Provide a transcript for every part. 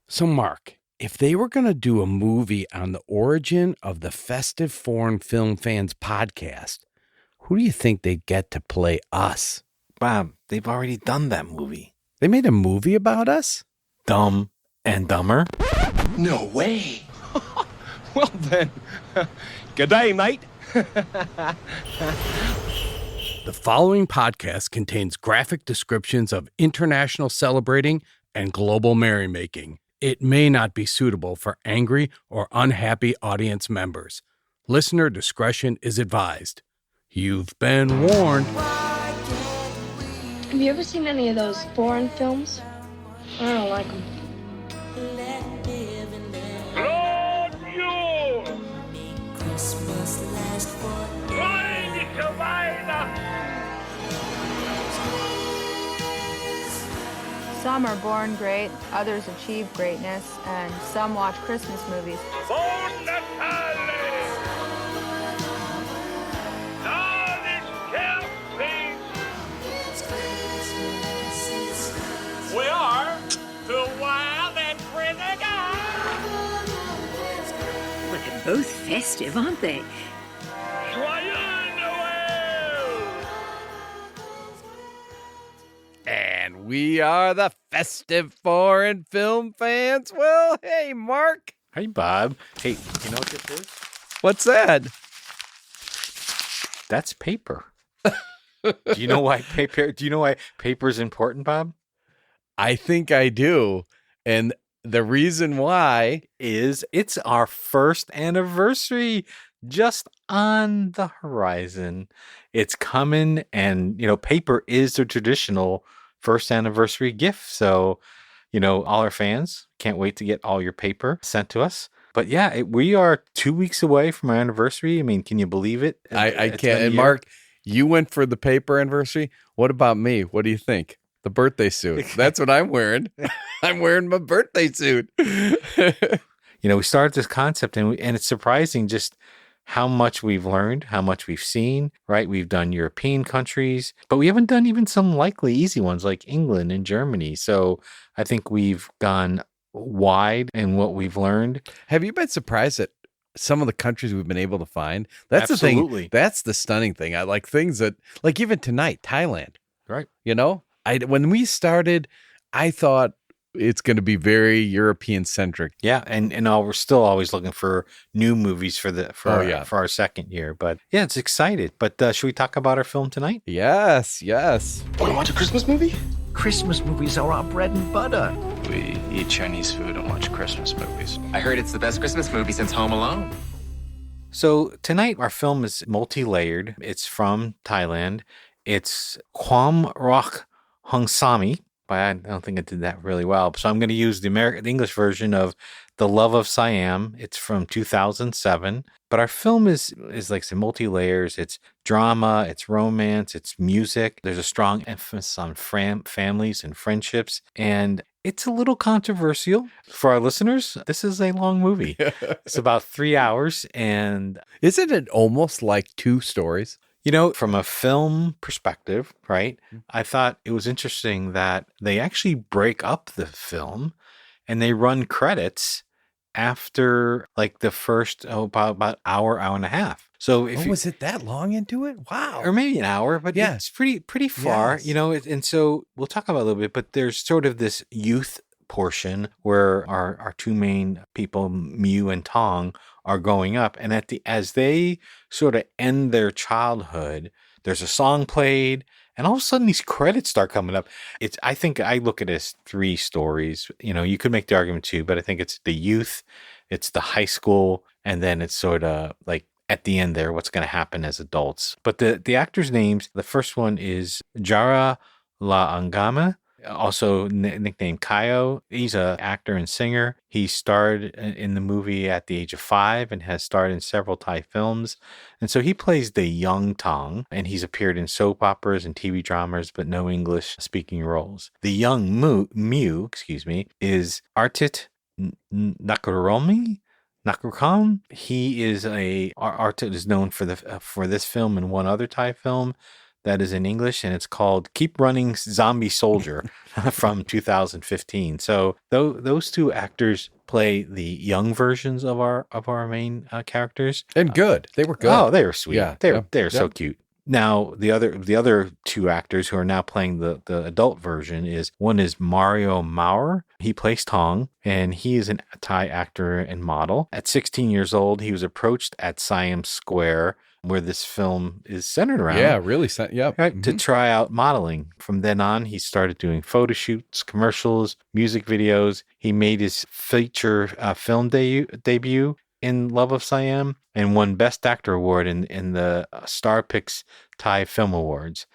So, Mark, if they were going to do a movie on the origin of the Festive Foreign Film Fans podcast, who do you think they'd get to play us? Bob, they've already done that movie. They made a movie about us? Dumb and Dumber? No way. Well then, good day, mate. The following podcast contains graphic descriptions of international celebrating and global merrymaking. It may not be suitable for angry or unhappy audience members. Listener discretion is advised. You've been warned. Have you ever seen any of those foreign films? I don't like them. Some are born great, others achieve greatness, and some watch Christmas movies. We are the wild and crazy guys. Well, they're both festive, aren't they? And we are the Festive Foreign Film Fans. Well, hey, Mark. Hey, Bob. Hey, you know what this is? What's that? That's paper. Do you know why paper is important, Bob? I think I do. And the reason why is it's our first anniversary just on the horizon. It's coming, and paper is the traditional first anniversary gift. So, all our fans can't wait to get all your paper sent to us. But yeah, we are 2 weeks away from our anniversary. I mean, can you believe it? I can't. And Mark, you went for the paper anniversary. What about me? What do you think? The birthday suit. That's what I'm wearing. I'm wearing my birthday suit. We started this concept, and it's surprising just how much we've learned, how much we've seen, right? We've done European countries, but we haven't done even some likely easy ones like England and Germany. So I think we've gone wide in what we've learned. Have you been surprised at some of the countries we've been able to find? That's Absolutely. The thing. That's the stunning thing. I like things that, like even tonight, Thailand. Right. When we started, I thought it's going to be very European centric. Yeah, and we're still always looking for new movies for our second year. But yeah, it's excited. But should we talk about our film tonight? Yes. Want to watch a Christmas movie? Christmas movies are our bread and butter. We eat Chinese food and watch Christmas movies. I heard it's the best Christmas movie since Home Alone. So tonight our film is multi-layered. It's from Thailand. It's Rak haeng Siam. But I don't think I did that really well. So I'm going to use the English version of The Love of Siam. It's from 2007. But our film is like some multi-layers. It's drama, it's romance, it's music. There's a strong emphasis on families and friendships. And it's a little controversial. For our listeners, this is a long movie. It's about 3 hours. And isn't it almost like two stories? From a film perspective, right, I thought it was interesting that they actually break up the film and they run credits after like the first, about hour and a half. So was it that long into it? Wow. Or maybe an hour, but yeah, it's pretty far, yes. And so we'll talk about it a little bit, but there's sort of this youth portion where our two main people, Mew and Tong, are growing up, and as they sort of end their childhood, there's a song played, and all of a sudden these credits start coming up. I think I look at it as three stories. You could make the argument too, but I think it's the youth, it's the high school, and then it's sort of like at the end there, what's going to happen as adults. But the actors' names, the first one is Jara La Angama, also nicknamed Kayo. He's an actor and singer. He starred in the movie at the age of 5 and has starred in several Thai films. And so he plays the young Tong, and he's appeared in soap operas and TV dramas, but no English speaking roles. The young Mew, is Artit Nakaromi. Nakrukan. He is Artit is known for this film and one other Thai film that is in English, and it's called Keep Running Zombie Soldier from 2015. So those two actors play the young versions of our main characters. And good. They were good. Oh, they were sweet. Yeah. They're so cute. Now, the other two actors who are now playing the adult version is Mario Maurer. He plays Tong, and he is a Thai actor and model. At 16 years old, he was approached at Siam Square, where this film is centered around. Yeah, really. Yeah. Right, to try out modeling. From then on, he started doing photo shoots, commercials, music videos. He made his feature film debut in Love of Siam and won Best Actor Award in the Star Picks Thai Film Awards.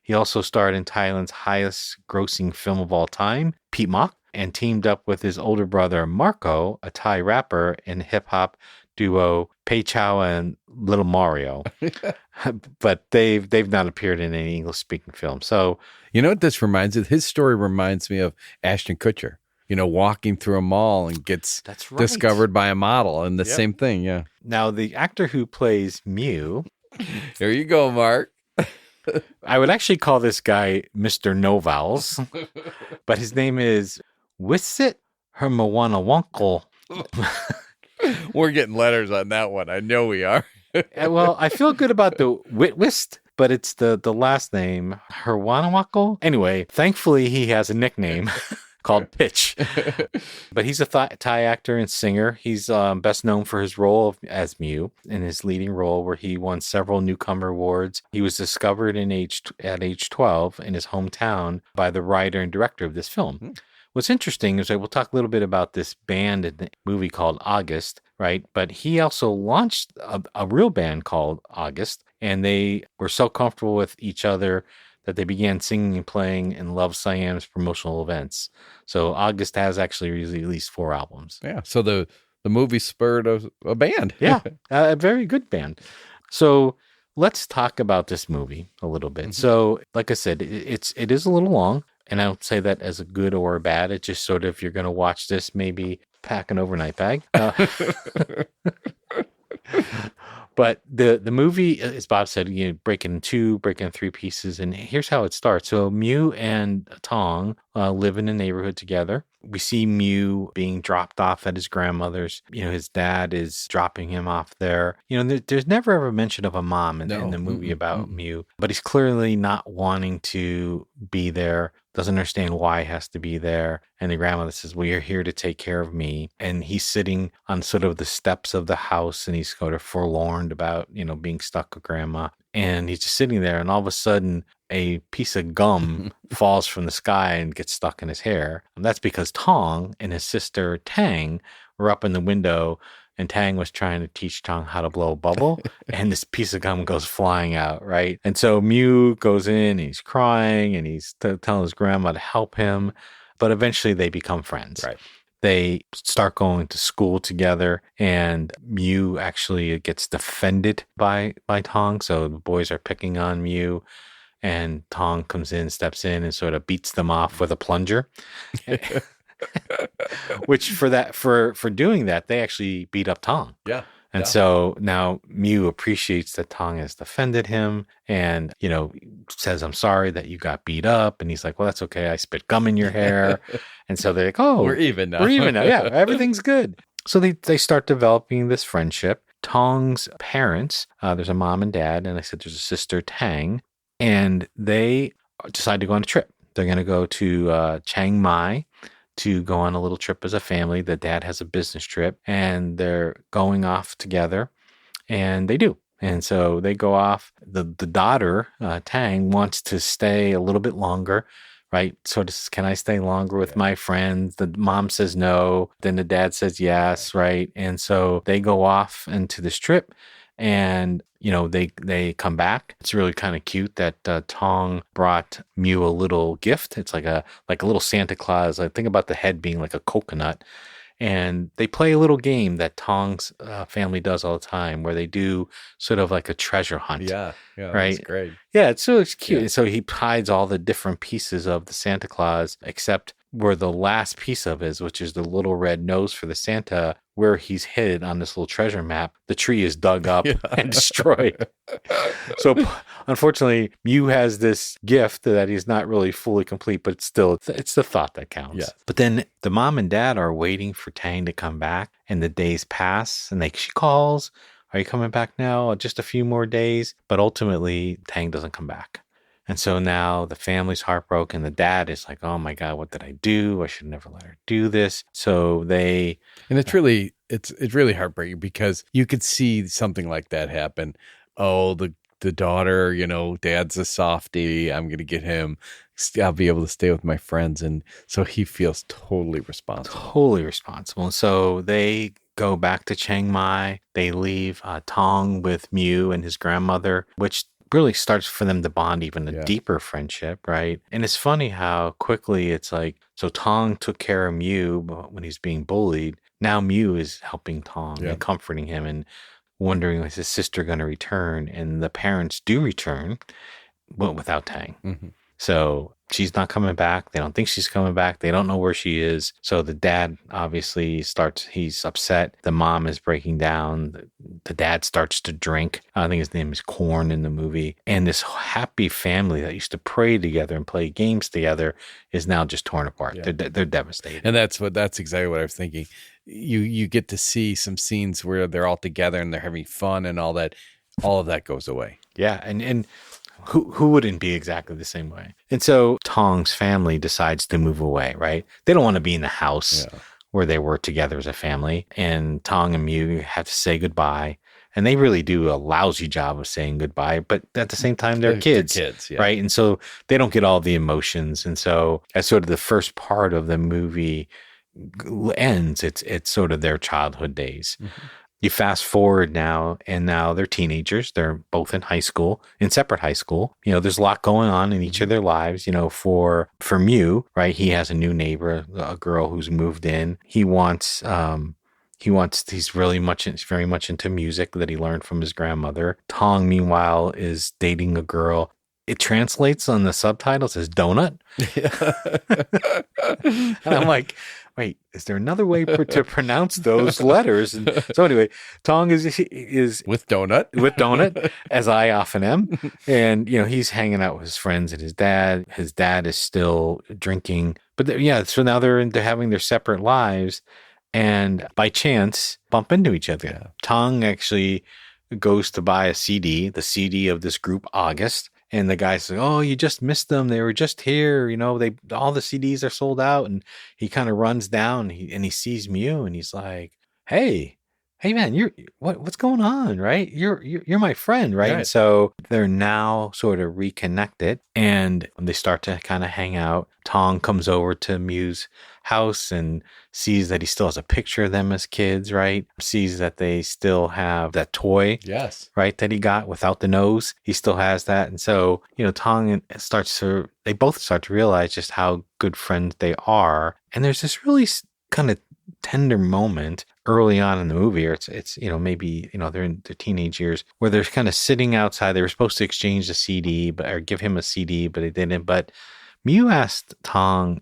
He also starred in Thailand's highest grossing film of all time, Pete Mok, and teamed up with his older brother Marco, a Thai rapper, in hip-hop duo Pei Chow and Little Mario. But they've not appeared in any English-speaking film. So, you know what this reminds me? His story reminds me of Ashton Kutcher. Walking through a mall and gets discovered by a model, and the same thing. Yeah. Now, the actor who plays Mew. Here you go, Mark. I would actually call this guy Mr. No Vowels, but his name is Wisit Hermawanawonkel. We're getting letters on that one. I know we are. Well, I feel good about the Witwist, but it's the last name, Herwanawako. Anyway, thankfully he has a nickname called Pitch. But he's a Thai actor and singer. He's best known for his role as Mew in his leading role, where he won several newcomer awards. He was discovered at age 12 in his hometown by the writer and director of this film. What's interesting is we'll talk a little bit about this band in the movie called August, right? But he also launched a real band called August, and they were so comfortable with each other that they began singing and playing in Love Siam's promotional events. So August has actually released 4 albums. Yeah. So the movie spurred a band. Yeah, a very good band. So let's talk about this movie a little bit. Mm-hmm. So like I said, it is a little long, and I don't say that as a good or a bad. It's just sort of, if you're going to watch this, maybe pack an overnight bag. But the movie, as Bob said, break it in 3 pieces. And here's how it starts. So Mew and Tong live in a neighborhood together. We see Mew being dropped off at his grandmother's. His dad is dropping him off there. There's never ever mention of a mom in the movie about Mew, but he's clearly not wanting to be there. Doesn't understand why he has to be there. And the grandmother says, well, you're here to take care of me. And he's sitting on sort of the steps of the house, and he's sort of forlorn about, being stuck with grandma. And he's just sitting there, and all of a sudden a piece of gum falls from the sky and gets stuck in his hair. And that's because Tong and his sister Tang were up in the window, and Tang was trying to teach Tong how to blow a bubble, and this piece of gum goes flying out, right? And so Mew goes in, and he's crying, and he's telling his grandma to help him, but eventually they become friends. Right. They start going to school together, and Mew actually gets defended by Tong, so the boys are picking on Mew, and Tong comes in, steps in, and sort of beats them off with a plunger. Which for doing that, they actually beat up Tong. Yeah. And so now Mew appreciates that Tong has defended him, and, says, I'm sorry that you got beat up. And he's like, well, that's okay. I spit gum in your hair. And so they're like, oh, we're even now. Yeah, everything's good. So they start developing this friendship. Tong's parents, there's a mom and dad, and I said there's a sister, Tang, and they decide to go on a trip. They're going to go to Chiang Mai to go on a little trip as a family. The dad has a business trip, and they're going off together, and they do. And so they go off. The daughter, Tang, wants to stay a little bit longer, right? So can I stay longer with my friends? The mom says no. Then the dad says yes, right? And so they go off into this trip, and they come back. It's really kind of cute that Tong brought Mew a little gift. It's like a little Santa Claus. I think about the head being like a coconut. And they play a little game that Tong's family does all the time, where they do sort of like a treasure hunt. Yeah, right. That's great. Yeah, it's cute. Yeah. So he hides all the different pieces of the Santa Claus, except where the last piece of is, which is the little red nose for the Santa, where he's hid on this little treasure map, the tree is dug up and destroyed. So unfortunately, Mew has this gift that he's not really fully complete, but it's the thought that counts. Yeah. But then the mom and dad are waiting for Tang to come back, and the days pass, and she calls, "Are you coming back now? Just a few more days." But ultimately, Tang doesn't come back. And so now the family's heartbroken. The dad is like, "Oh my God, what did I do? I should never let her do this." So and it's really heartbreaking because you could see something like that happen. Oh, the daughter, dad's a softie. I'm going to get him. I'll be able to stay with my friends. And so he feels totally responsible. Totally responsible. So they go back to Chiang Mai. They leave Tong with Mew and his grandmother, which really starts for them to bond even a deeper friendship, right? And it's funny how quickly it's like, so Tong took care of Mew when he's being bullied. Now Mew is helping Tong and comforting him and wondering, is his sister going to return? And the parents do return, but without Tang. Mm-hmm. So she's not coming back. They don't think she's coming back. They don't know where she is. So the dad obviously he's upset. The mom is breaking down. The dad starts to drink. I think his name is Korn in the movie. And this happy family that used to pray together and play games together is now just torn apart. Yeah. They're devastated. And that's exactly what I was thinking. You get to see some scenes where they're all together and they're having fun and all that. All of that goes away. Yeah. And who wouldn't be exactly the same way? And so Tong's family decides to move away, right? They don't want to be in the house where they were together as a family. And Tong and Mew have to say goodbye. And they really do a lousy job of saying goodbye. But at the same time, they're kids, right? And so they don't get all the emotions. And so as sort of the first part of the movie ends, it's sort of their childhood days. Mm-hmm. You fast forward now, and now they're teenagers. They're both in separate high school. There's a lot going on in each of their lives. For Mew, right? He has a new neighbor, a girl who's moved in. He's very much into music that he learned from his grandmother. Tong, meanwhile, is dating a girl. It translates on the subtitles as donut. And I'm like, wait, is there another way to pronounce those letters? And so anyway, Tong is with donut, as I often am. And, he's hanging out with his friends and his dad. His dad is still drinking. But so now they're having their separate lives and by chance bump into each other. Yeah. Tong actually goes to buy the CD of this group, August. And the guy says, "Oh, you just missed them. They were just here. All the CDs are sold out." And he kind of runs down and he sees Mew and he's like, "Hey man, what's going on? Right? You're my friend, right?" And so they're now sort of reconnected and they start to kind of hang out. Tong comes over to Mew's house and sees that he still has a picture of them as kids, right? Sees that they still have that toy, right, that he got without the nose. He still has that. And so, Tong they both start to realize just how good friends they are. And there's this really kind of tender moment early on in the movie, or it's maybe they're in their teenage years, where they're kind of sitting outside. They were supposed to exchange the CD, or give him a CD, but they didn't. But Mew asked Tong,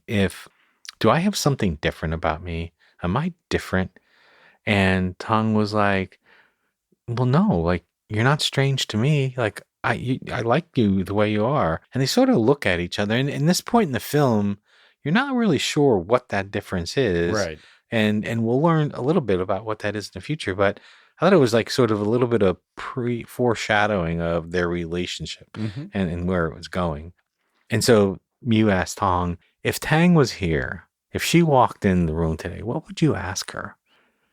do I have something different about me? Am I different? And Tong was like, well, no, like, you're not strange to me. Like, I like you the way you are. And they sort of look at each other. And in this point in the film, you're not really sure what that difference is. Right. And we'll learn a little bit about what that is in the future. But I thought it was like sort of a little bit of foreshadowing of their relationship and where it was going. And so Mew asked Tong, if Tang was here, if she walked in the room today, what would you ask her?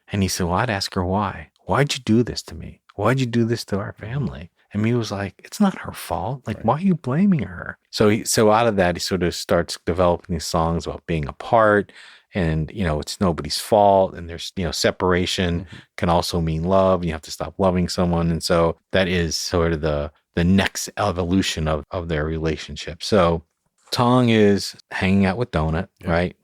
And he said, well, I'd ask her why. Why'd you do this to me? Why'd you do this to our family? And Mew was like, it's not her fault. Like, why are you blaming her? So out of that, he sort of starts developing these songs about being apart. And, it's nobody's fault. And there's, separation can also mean love. You have to stop loving someone. And so that is sort of the next evolution of their relationship. So Tong is hanging out with Donut, right?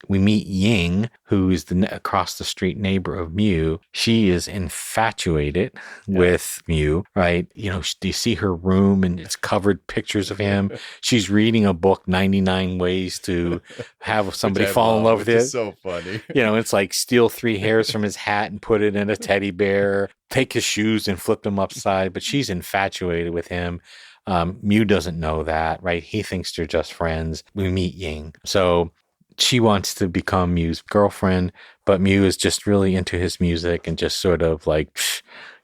we meet Ying, who is the across the street neighbor of Mew. She is infatuated with Mew, right? You know, do you see her room and it's covered pictures of him? She's reading a book, 99 Ways to Have Somebody Fall in Love with You. So funny. You know, it's like steal 3 hairs from his hat and put it in a teddy bear, take his shoes and flip them upside. But she's infatuated with him. Mew doesn't know that, right? He thinks they're just friends. We meet Ying. So she wants to become Mew's girlfriend, but Mew is just really into his music and just sort of like,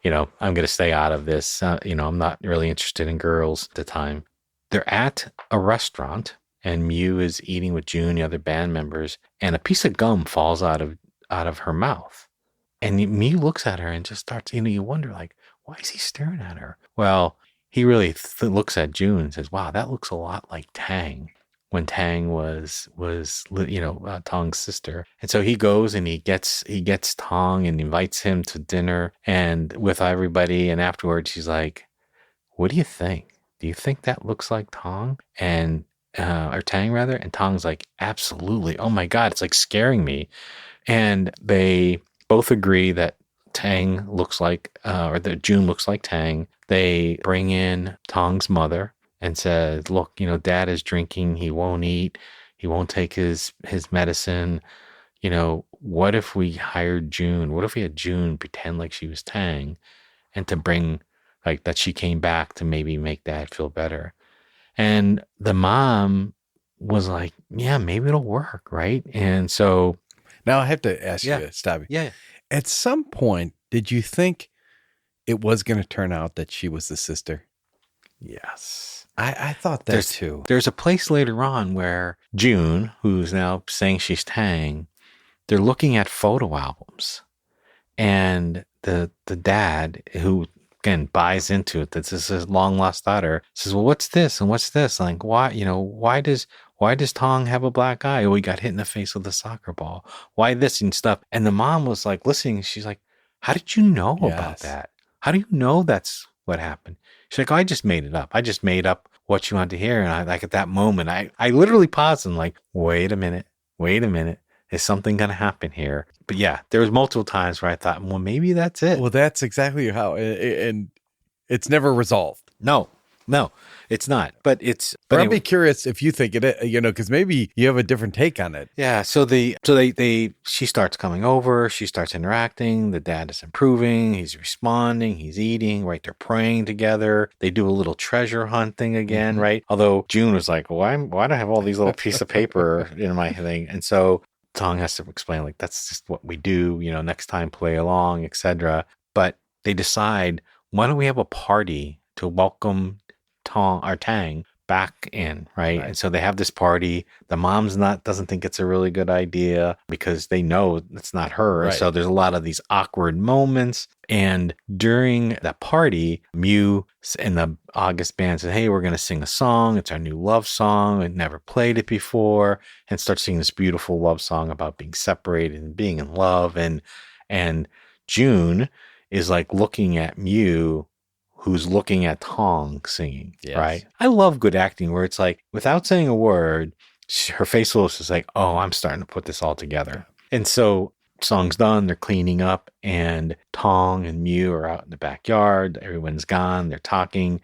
you know, I'm going to stay out of this. You know, I'm not really interested in girls at the time. They're at a restaurant and Mew is eating with June, the other band members, and a piece of gum falls out of her mouth. And Mew looks at her and just starts, you know, you wonder like, why is he staring at her? Well, he really looks at June and says, wow, that looks a lot like Tang. When Tang was you know, Tong's sister. And so he goes and he gets Tong and invites him to dinner and with everybody. And afterwards she's like, what do you think? Do you think that looks like Tong? And or Tang rather? And Tong's like, absolutely. Oh my God, it's like scaring me. And they both agree that Tang looks like, or that June looks like Tang. They bring in Tong's mother and says, look, you know, dad is drinking. He won't eat. He won't take his medicine. You know, what if we hired June? What if we had June pretend like she was Tang and to bring like that she came back to maybe make dad feel better? And the mom was like, yeah, maybe it'll work. Right. And so now I have to ask you, Stabby. Yeah. At some point, did you think it was going to turn out that she was the sister? Yes. I thought that too. There's a place later on where June, who's now saying she's Tang, they're looking at photo albums. And the dad, who again buys into it, that this is his long lost daughter, says, well, what's this? And what's this? Like, why does Tong have a black eye? Oh, he got hit in the face with a soccer ball. Why this and stuff? And the mom was like listening. She's like, how did you know about that? How do you know that's what happened? She's like, oh, I just made it up. I just made up what you wanted to hear. And I like at that moment, I literally paused and like, wait a minute. Is something going to happen here? But yeah, there was multiple times where I thought, well, maybe that's it. Well, that's exactly how, and it's never resolved. No, it's not. But But anyway, I'd be curious if you think it, you know, because maybe you have a different take on it. Yeah. So she starts coming over. She starts interacting. The dad is improving. He's responding. He's eating. Right. They're praying together. They do a little treasure hunt thing again. Mm-hmm. Right. Although June was like, why do I have all these little pieces of paper in my thing? And so Tong has to explain like, that's just what we do. You know, next time play along, etc. But they decide, why don't we have a party to welcome Tang back in, right? And so they have this party. The mom's doesn't think it's a really good idea because they know it's not her. Right. So there's a lot of these awkward moments. And during that party, Mew and the August band said, hey, we're going to sing a song. It's our new love song. We'd never played it before. And start singing this beautiful love song about being separated and being in love. And June is like looking at Mew, who's looking at Tong singing, right? I love good acting where it's like, without saying a word, her face looks just like, oh, I'm starting to put this all together. And so song's done, they're cleaning up, and Tong and Mew are out in the backyard. Everyone's gone, they're talking.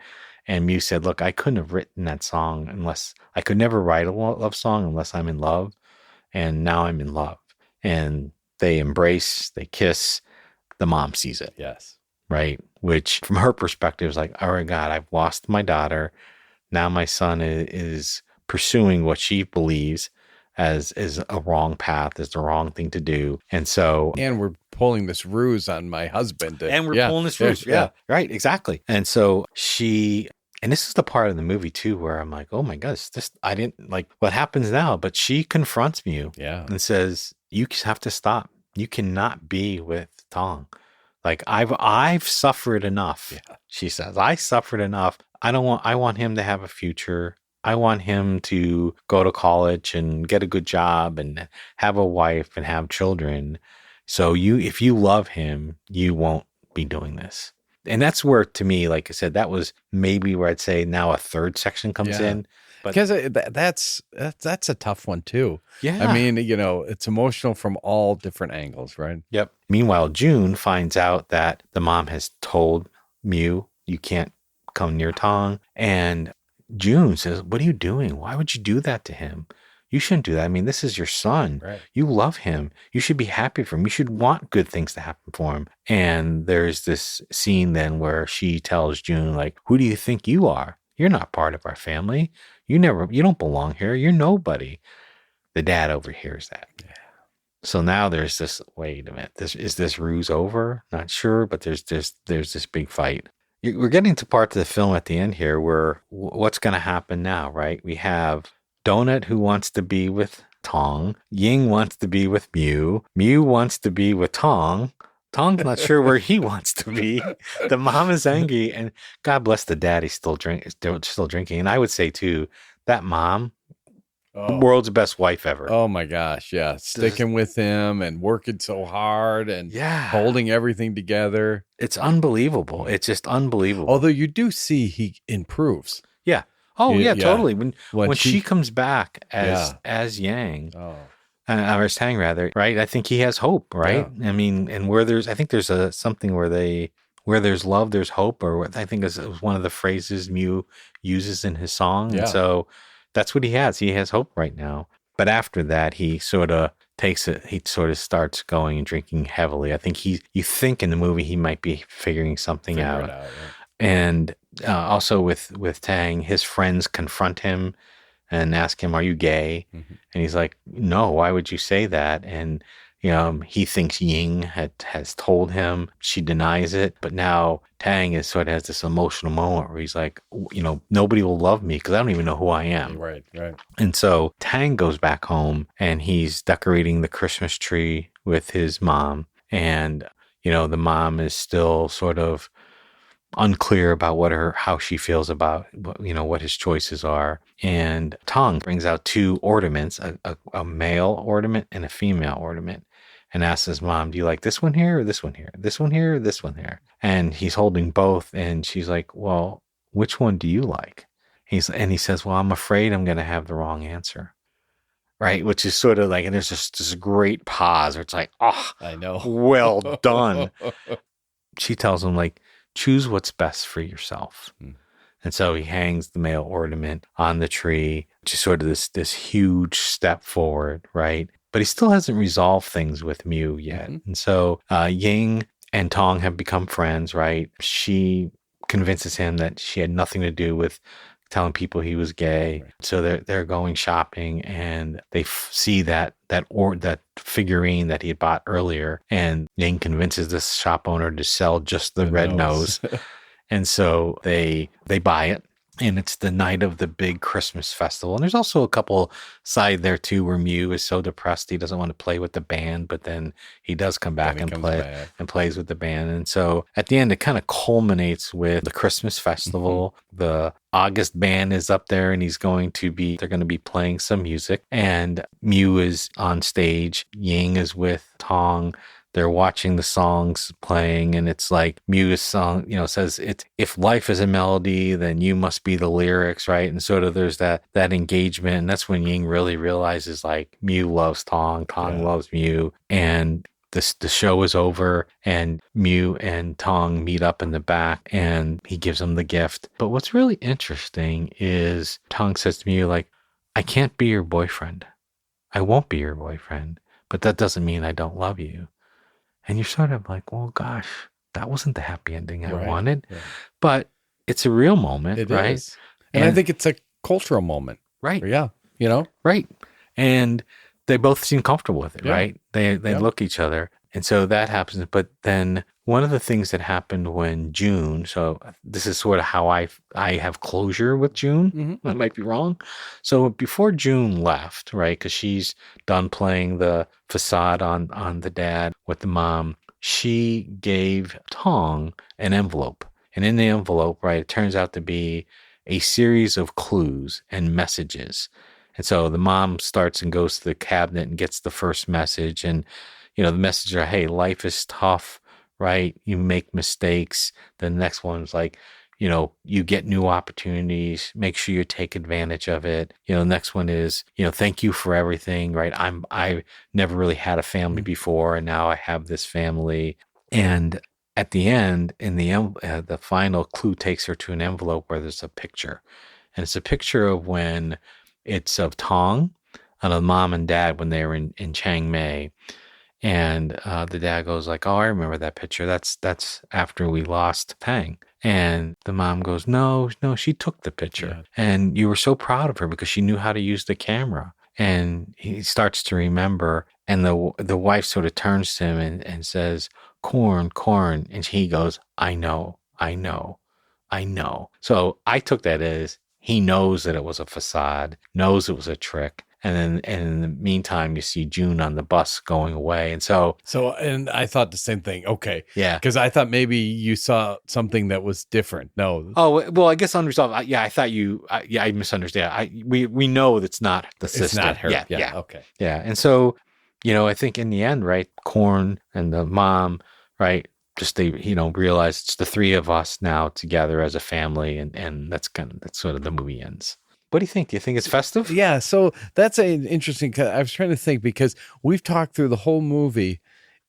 And Mew said, look, I couldn't have written that song I could never write a love song unless I'm in love. And now I'm in love. And they embrace, they kiss. The mom sees it. Yes. Right. Which from her perspective is like, oh my God, I've lost my daughter. Now my son is pursuing what she believes is a wrong path, is the wrong thing to do. And so. And we're pulling this ruse on my husband. Pulling this ruse. Yeah. Right. Exactly. And so and this is the part of the movie too, where I'm like, oh my gosh, I didn't like what happens now, but she confronts Mew and says, you have to stop. You cannot be with Tong. Like I've suffered enough, she says. I suffered enough. I want him to have a future. I want him to go to college and get a good job and have a wife and have children. So if you love him, you won't be doing this. And that's where, to me, like I said, that was maybe where I'd say now a third section comes in. But Because that's a tough one too. yeah. I mean, it's emotional from all different angles, right? Yep. Meanwhile, June finds out that the mom has told Mew, you can't come near Tong. And June says, what are you doing? Why would you do that to him? You shouldn't do that. I mean, this is your son. Right. You love him. You should be happy for him. You should want good things to happen for him. And there's this scene then where she tells June, like, who do you think you are? You're not part of our family. You don't belong here. You're nobody. The dad overhears that. Yeah. So now there's this, wait a minute, is this ruse over? Not sure, but there's this big fight. We're getting to parts of the film at the end here where what's going to happen now, right? We have Donut who wants to be with Tong. Ying wants to be with Mew. Mew wants to be with Tong. Tong's not sure where he wants to be. The mom is angry, and God bless the dad. He's still drinking. And I would say too, that mom, the world's best wife ever. Oh my gosh, yeah, sticking with him and working so hard and holding everything together. It's unbelievable. It's just unbelievable. Although you do see he improves. Yeah. Oh yeah, totally. When she comes back as Yang, as Tang rather, right? I think he has hope, right? Yeah. I mean, and I think there's something where there's love, there's hope, or what I think is one of the phrases Mew uses in his song. Yeah. And so that's what he has. He has hope right now. But after that, he sort of takes it. He sort of starts going and drinking heavily. I think you think in the movie he might be figuring something out. Yeah. And also with Tang, his friends confront him and ask him, "Are you gay?" Mm-hmm. And he's like, "No. Why would you say that?" And he thinks Ying has told him. She denies it, but now Tang has this emotional moment where he's like, nobody will love me because I don't even know who I am. Right. And so Tang goes back home and he's decorating the Christmas tree with his mom, and the mom is still sort of unclear about how she feels about what his choices are. And Tong brings out two ornaments, a male ornament and a female ornament, and asks his mom, do you like this one here or this one here? This one here or this one here? And he's holding both, and she's like, well, which one do you like? He says, well, I'm afraid I'm going to have the wrong answer. Right? Which is sort of like, and there's just this great pause where it's like, oh, I know. Well done. She tells him, like, choose what's best for yourself. And so he hangs the male ornament on the tree, which is sort of this huge step forward, right? But he still hasn't resolved things with Mew yet. Mm-hmm. And so Ying and Tong have become friends, right? She convinces him that she had nothing to do with telling people he was gay. Right. So they're going shopping, and they see that figurine that he had bought earlier, and Ying convinces the shop owner to sell just the red nose. And so they buy it, and it's the night of the big Christmas festival. And there's also a couple side there too where Mew is so depressed he doesn't want to play with the band, but then he does come back and plays with the band. And so at the end, it kind of culminates with the Christmas festival. Mm-hmm. The August band is up there, and they're going to be playing some music, and Mew is on stage. Ying is with Tong. They're watching the songs playing, and it's like Mew's song, says it's, if life is a melody, then you must be the lyrics, right? And sort of there's that engagement, and that's when Ying really realizes, like, Mew loves Tong, Tong loves Mew, and the show is over, and Mew and Tong meet up in the back, and he gives him the gift. But what's really interesting is Tong says to Mew, like, I can't be your boyfriend. I won't be your boyfriend, but that doesn't mean I don't love you. And you're sort of like, well, gosh, that wasn't the happy ending I wanted. Yeah. But it's a real moment, it right? Is. And I think it's a cultural moment. Right. Yeah. Right. And they both seem comfortable with it, right? They look at each other. And so that happens. But then one of the things that happened when June, so this is sort of how I have closure with June. Mm-hmm. I might be wrong. So before June left, right, because she's done playing the facade on the dad with the mom, she gave Tong an envelope. And in the envelope, right, it turns out to be a series of clues and messages. And so the mom starts and goes to the cabinet and gets the first message. And, the messages are, hey, life is tough, right? You make mistakes. The next one's like, you get new opportunities, make sure you take advantage of it. The next one is, thank you for everything, right? I never really had a family before, and now I have this family. And at the end, in the final clue takes her to an envelope where there's a picture. And it's a picture of when it's of Tong and of mom and dad when they were in Chiang Mai. And the dad goes like, oh, I remember that picture. That's after we lost Tang. And the mom goes, no, she took the picture. Yeah. And you were so proud of her because she knew how to use the camera. And he starts to remember. And the wife sort of turns to him and says, corn. And he goes, I know. So I took that as he knows that it was a facade, knows it was a trick. And in the meantime, you see June on the bus going away. And and I thought the same thing. Okay. Yeah. Because I thought maybe you saw something that was different. No. Oh, well, I guess unresolved. I thought I misunderstand. We know that's not the sister. It's not her. Yeah. Okay. Yeah. And so, I think in the end, right, Korn and the mom, right, just they, realize it's the three of us now together as a family. And that's sort of the movie ends. What do you think? Do you think it's festive? Yeah, so that's an interesting. I was trying to think because we've talked through the whole movie,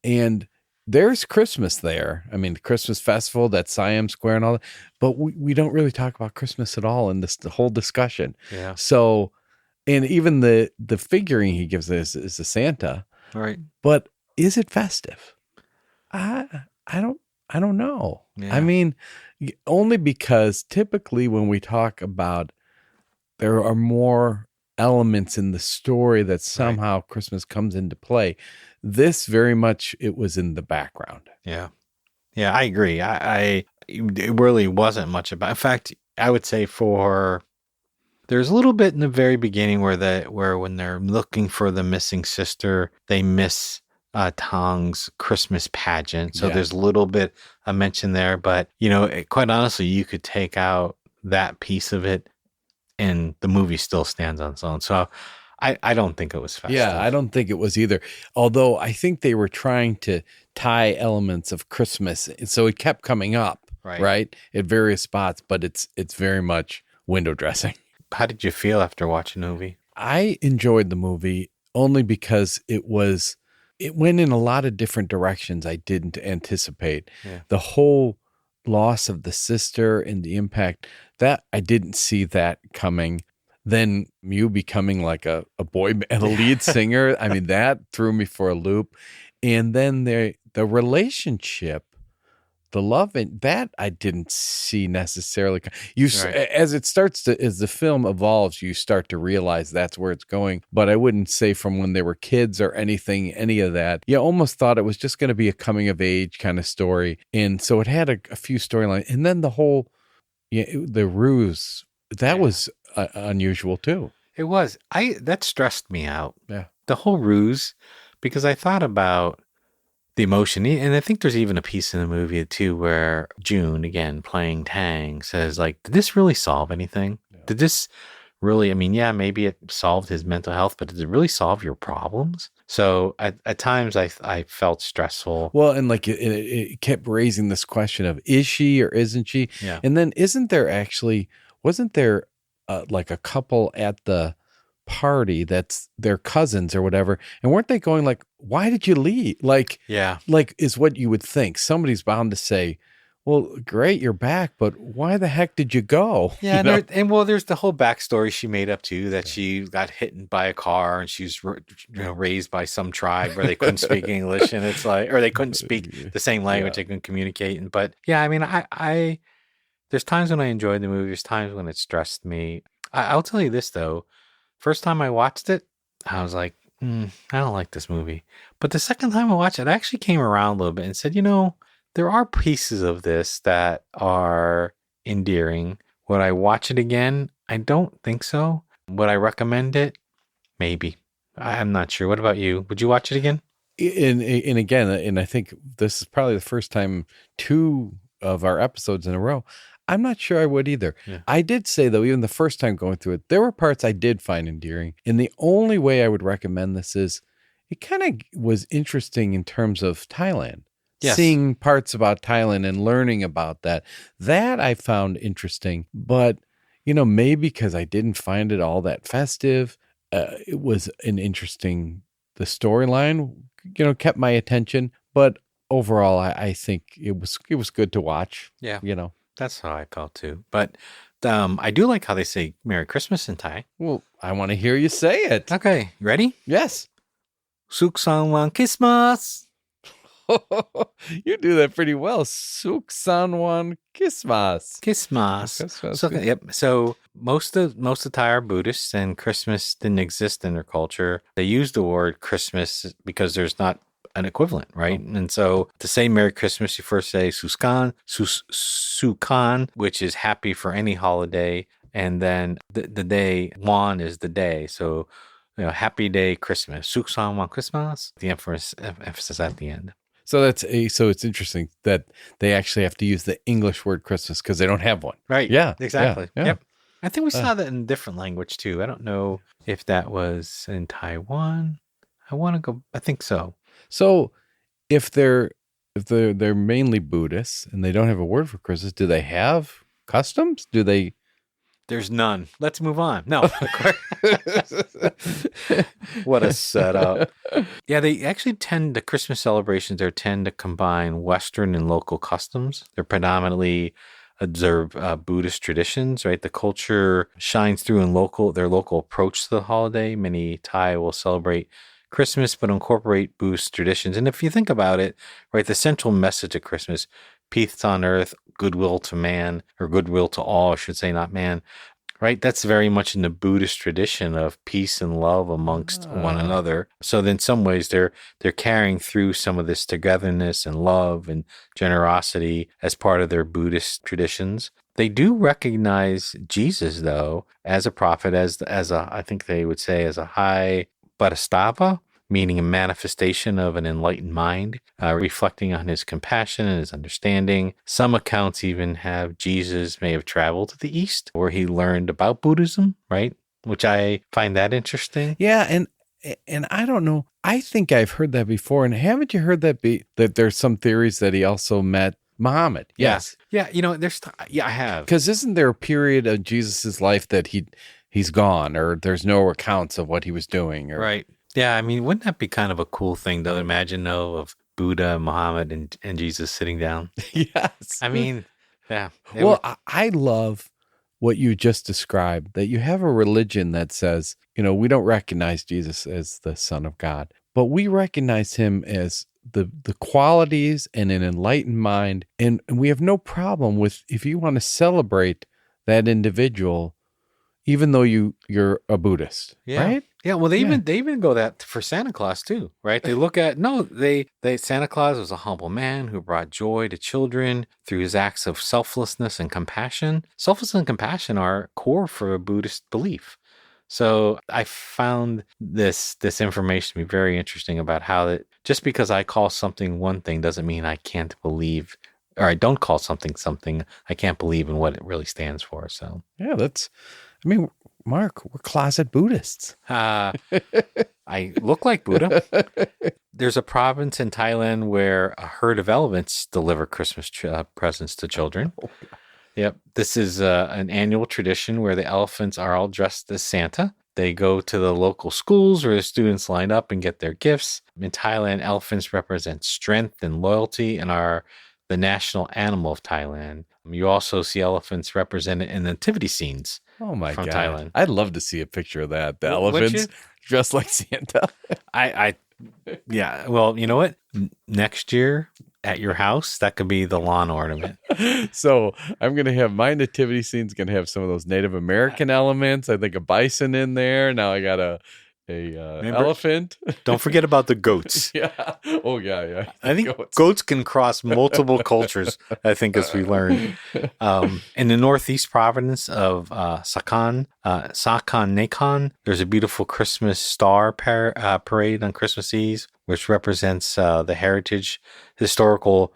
and there's Christmas there. I mean, the Christmas festival, that Siam Square and all that, but we don't really talk about Christmas at all in the whole discussion. Yeah. So, and even the figuring he gives us is a Santa, right? But is it festive? I don't know. Yeah. I mean, only because typically when we talk about, there are more elements in the story that somehow Christmas comes into play. This very much, it was in the background. Yeah. Yeah, I agree. It really wasn't much about, in fact, I would say there's a little bit in the very beginning where when they're looking for the missing sister, they miss Tong's Christmas pageant. So there's a little bit of mention there, but quite honestly, you could take out that piece of it and the movie still stands on its own. So I don't think it was festive. Yeah, I don't think it was either. Although I think they were trying to tie elements of Christmas. So it kept coming up, right? At various spots, but it's very much window dressing. How did you feel after watching the movie? I enjoyed the movie only because it went in a lot of different directions I didn't anticipate. Yeah. The whole loss of the sister and the impact that I didn't see that coming. Then Mew becoming like a boy band, a lead singer. I mean, that threw me for a loop. And then the relationship, the love, and that I didn't see necessarily. As the film evolves, you start to realize that's where it's going. But I wouldn't say from when they were kids or any of that. You almost thought it was just going to be a coming of age kind of story. And so it had a few storylines. And then the whole, the ruse, that was unusual too. It was. That stressed me out. Yeah. The whole ruse, because I thought about the emotion, and I think there's even a piece in the movie too where June, again playing Tang, says like, did this really solve anything? Yeah. Did this really, I mean, yeah, maybe it solved his mental health, but did it really solve your problems? So at times I felt stressful. Well, and like it kept raising this question of, is she or isn't she? Yeah. And then wasn't there like a couple at the party that's their cousins or whatever, and weren't they going like, why did you leave? Like is what you would think. Somebody's bound to say, well, great, you're back, but why the heck did you go? Yeah, there's the whole backstory she made up too, that she got hit by a car and she was raised by some tribe where they couldn't speak English, and it's like, or they couldn't speak the same language, they couldn't communicate. But yeah, I mean, I there's times when I enjoyed the movie, there's times when it stressed me. I'll tell you this though. First time I watched it, I was like, I don't like this movie. But the second time I watched it, I actually came around a little bit and said, there are pieces of this that are endearing. Would I watch it again? I don't think so. Would I recommend it? Maybe. I'm not sure. What about you? Would you watch it again? And again, and I think this is probably the first time 2 of our episodes in a row, I'm not sure I would either. Yeah. I did say, though, even the first time going through it, there were parts I did find endearing. And the only way I would recommend this is it kind of was interesting in terms of Thailand. Yes. seeing parts about Thailand and learning about that. That I found interesting, but maybe because I didn't find it all that festive, it was an interesting. The storyline, kept my attention, but overall, I think it was good to watch. Yeah. That's how I felt too. But I do like how they say Merry Christmas in Thai. Well, I want to hear you say it. Okay, ready? Yes. Suk Sang Wan Christmas. You do that pretty well. Suk Sanwan Kismas. Christmas. Yep. So most of Thai are Buddhists, and Christmas didn't exist in their culture. They use the word Christmas because there's not an equivalent, right? And so to say Merry Christmas, you first say Suskan, Sukan, which is happy for any holiday, and then the day Wan is the day. So happy day Christmas. Suksan Wan Christmas. The emphasis at the end. So so it's interesting that they actually have to use the English word Christmas because they don't have one. Right. Yeah. Exactly. Yeah. Yep. I think we saw that in a different language too. I don't know if that was in Taiwan. I think so. So if they're mainly Buddhists and they don't have a word for Christmas, do they have customs? Do they? There's none. Let's move on. No. What a setup. Yeah, they actually the Christmas celebrations there tend to combine Western and local customs. They're predominantly observe Buddhist traditions, right? The culture shines through in their local approach to the holiday. Many Thai will celebrate Christmas, but incorporate Buddhist traditions. And if you think about it, right, the central message of Christmas, peace on earth, goodwill to man, or goodwill to all, I should say, not man, right? That's very much in the Buddhist tradition of peace and love amongst one another. So in some ways, they're carrying through some of this togetherness and love and generosity as part of their Buddhist traditions. They do recognize Jesus, though, as a prophet, as I think they would say, as a high Bodhisattva, meaning a manifestation of an enlightened mind, reflecting on his compassion and his understanding. Some accounts even have Jesus may have traveled to the East where he learned about Buddhism, right? Which I find that interesting. Yeah, and I don't know. I think I've heard that before. And haven't you heard that there's some theories that he also met Muhammad? Yes. Yeah, I have. Because isn't there a period of Jesus's life that he's gone, or there's no accounts of what he was doing? Right. Yeah, I mean, wouldn't that be kind of a cool thing to imagine, though, of Buddha, Muhammad, and Jesus sitting down? Yes. I mean, yeah. Well, I love what you just described, that you have a religion that says, we don't recognize Jesus as the Son of God, but we recognize him as the qualities and an enlightened mind. And we have no problem with, if you want to celebrate that individual, even though you're a Buddhist, right? Yeah, well, they even go that for Santa Claus too, right? They look at Santa Claus was a humble man who brought joy to children through his acts of selflessness and compassion. Selflessness and compassion are core for a Buddhist belief. So I found this information to be very interesting about how that just because I call something one thing doesn't mean I can't believe, or I don't call something, I can't believe in what it really stands for. So yeah, Mark, we're closet Buddhists. I look like Buddha. There's a province in Thailand where a herd of elephants deliver Christmas presents to children. Oh, yep. This is an annual tradition where the elephants are all dressed as Santa. They go to the local schools where the students line up and get their gifts. In Thailand, elephants represent strength and loyalty and are the national animal of Thailand. You also see elephants represented in nativity scenes. Oh my from God. Thailand. I'd love to see a picture of that. The Would elephants you? dressed like Santa. Yeah. Well, you know what? Next year at your house, that could be the lawn ornament. So I'm going to have my nativity scene's going to have some of those Native American elements. I think a bison in there. Now I got a elephant. Don't forget about the goats. Yeah. Oh yeah. I think goats can cross multiple cultures, I think, as we learned. In the northeast province of Sakan Nakhon, there's a beautiful Christmas star parade on Christmas Eve, which represents the historical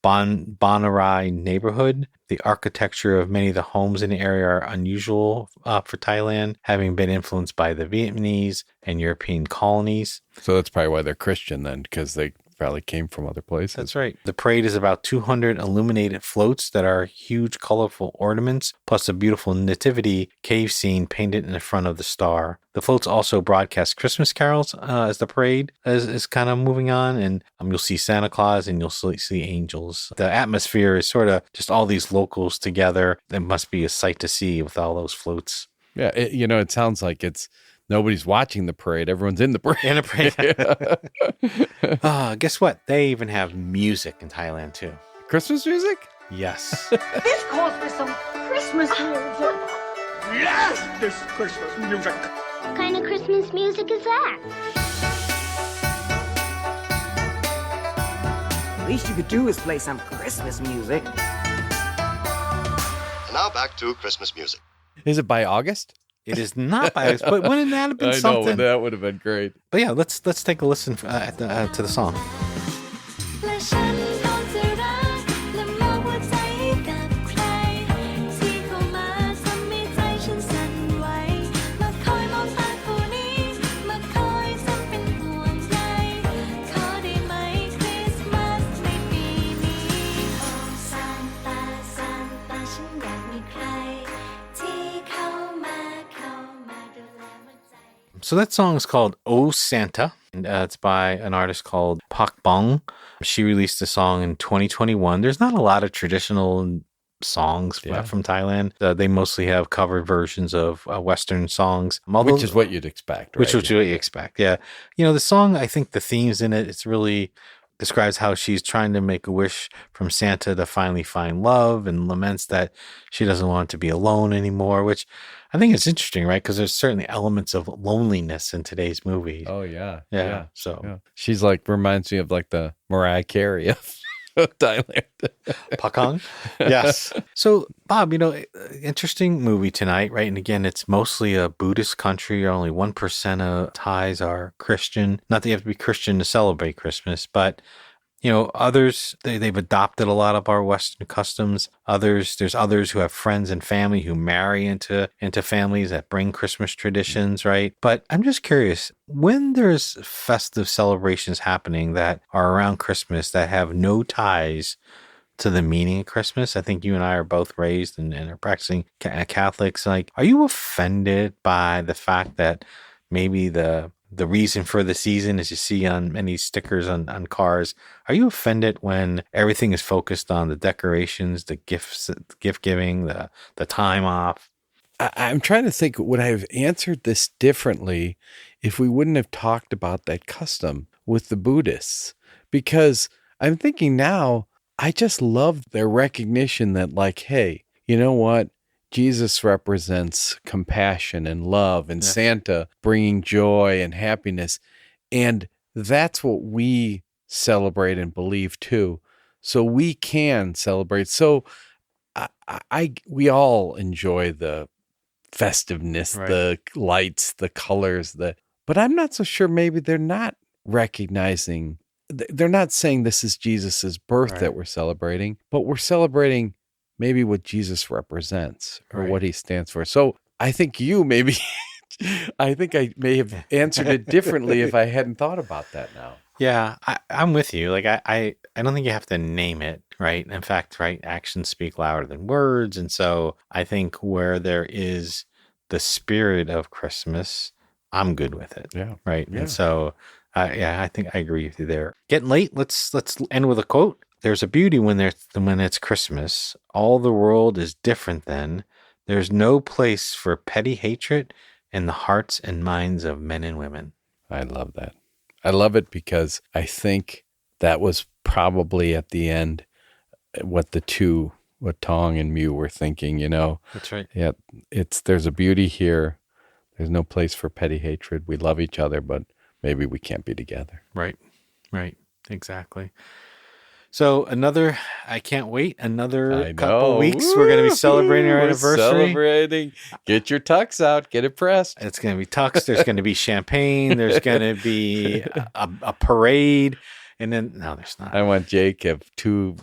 Banarai neighborhood. The architecture of many of the homes in the area are unusual for Thailand, having been influenced by the Vietnamese and European colonies. So that's probably why they're Christian then, because they probably came from other places. That's right. The parade is about 200 illuminated floats that are huge, colorful ornaments, plus a beautiful nativity cave scene painted in the front of the star. The floats also broadcast Christmas carols as the parade is kind of moving on, and you'll see Santa Claus and you'll see angels. The atmosphere is sort of just all these locals together. It must be a sight to see with all those floats. Yeah, it sounds like nobody's watching the parade. Everyone's in the parade. In a parade. Guess what? They even have music in Thailand too. Christmas music? Yes. This calls for some Christmas music. Yes, this Christmas music. What kind of Christmas music is that? The least you could do is play some Christmas music. And now back to Christmas music. Is it by August? It is not by us, but wouldn't that have been something? I know, that would have been great. But yeah, let's take a listen to the song. So that song is called Oh Santa. And, it's by an artist called Pak Bong. She released the song in 2021. There's not a lot of traditional songs from Thailand. They mostly have cover versions of Western songs. Which is what you'd expect, right? Which is what you expect, yeah. The song, I think the themes in it's really describes how she's trying to make a wish from Santa to finally find love and laments that she doesn't want to be alone anymore, which I think it's interesting, right? Because there's certainly elements of loneliness in today's movie. Oh, yeah. Yeah. So she's reminds me of the Mariah Carey of Thailand. Pakong? Yes. So, Bob, interesting movie tonight, right? And again, it's mostly a Buddhist country. Only 1% of Thais are Christian. Not that you have to be Christian to celebrate Christmas, but others, they've adopted a lot of our Western customs. There's others who have friends and family who marry into families that bring Christmas traditions, right? But I'm just curious, when there's festive celebrations happening that are around Christmas that have no ties to the meaning of Christmas, I think you and I are both raised and are practicing Catholics. Are you offended by the fact that maybe the reason for the season, as you see on many stickers on cars, are you offended when everything is focused on the decorations, the gifts, gift giving, the time off? I'm trying to think, would I have answered this differently if we wouldn't have talked about that custom with the Buddhists? Because I'm thinking now, I just love their recognition that hey, you know what? Jesus represents compassion and love, and Santa bringing joy and happiness. And that's what we celebrate and believe too. So we can celebrate. So we all enjoy the festiveness, right, the lights, the colors, but I'm not so sure maybe they're not recognizing, they're not saying this is Jesus's birth, right, that we're celebrating, but we're celebrating maybe what Jesus represents or what he stands for. So I think I think I may have answered it differently if I hadn't thought about that now. Yeah, I'm with you. I don't think you have to name it, right? In fact, right, actions speak louder than words. And so I think where there is the spirit of Christmas, I'm good with it. Yeah. Right. Yeah. And so, I think I agree with you there. Getting late. Let's end with a quote. There's a beauty when it's Christmas. All the world is different then. There's no place for petty hatred in the hearts and minds of men and women. I love that. I love it because I think that was probably at the end what Tong and Mew were thinking, That's right. Yeah, there's a beauty here. There's no place for petty hatred. We love each other, but maybe we can't be together. Right. Exactly. So I can't wait. Another couple weeks. We're going to be celebrating our anniversary. Get your tux out. Get it pressed. It's going to be tux. There's going to be champagne. There's going to be a parade. And then, no, there's not. I want Jake to have two,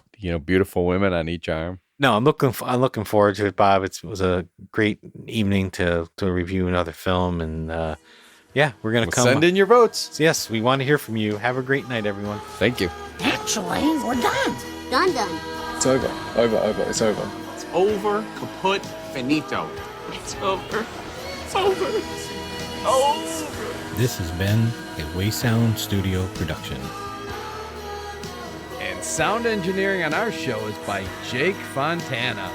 beautiful women on each arm. No, I'm looking forward to it, Bob. It was a great evening to review another film and Yeah, we're going to come. Send in your votes. Yes, we want to hear from you. Have a great night, everyone. Thank you. Actually, we're done. Done. It's over. It's over. It's over, kaput, finito. It's over. It's over. It's over. This has been a Way Sound Studio production. And sound engineering on our show is by Jake Fontana.